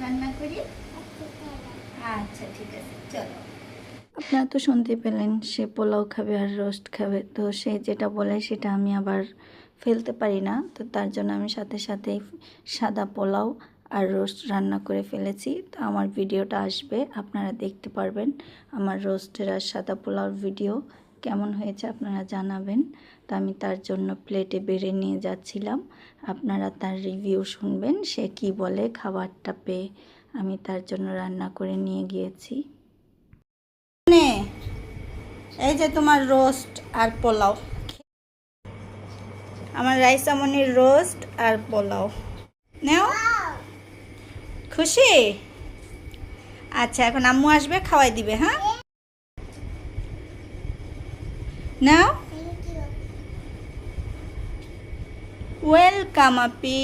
রান্না করি। আচ্ছা ঠিক আছে, চলো। আপনারা তো শুনতে পেলেন সে পোলাও খাবে আর রোস্ট খাবে, তো সে যেটা বলে সেটা আমি আবার ফেলতে পারি না, তো তার জন্য আমি সাথে সাথেই সাদা পোলাও আর রোস্ট রান্না করে ফেলেছি। তো আমার ভিডিওটা আসবে, আপনারা দেখতে পারবেন আমার রোস্টের আর সাদা পোলাওর ভিডিও কেমন হয়েছে আপনারা জানাবেন। তো আমি তার জন্য প্লেটে বেড়ে নিয়ে যাচ্ছিলাম, আপনারা তার রিভিউ শুনবেন সে কি বলে খাবারটা পেয়ে। আমি তার জন্য রান্না করে নিয়ে গিয়েছি। এই যে তোমার রোস্ট আর পোলাও, আমার রাইসামনির রোস্ট আর পোলাও নাও। খুশি? আচ্ছা, এখন আম্মু আসবে, খাওয়াই দিবে। হ্যাঁ, নাও। ওয়েলকাম আপি।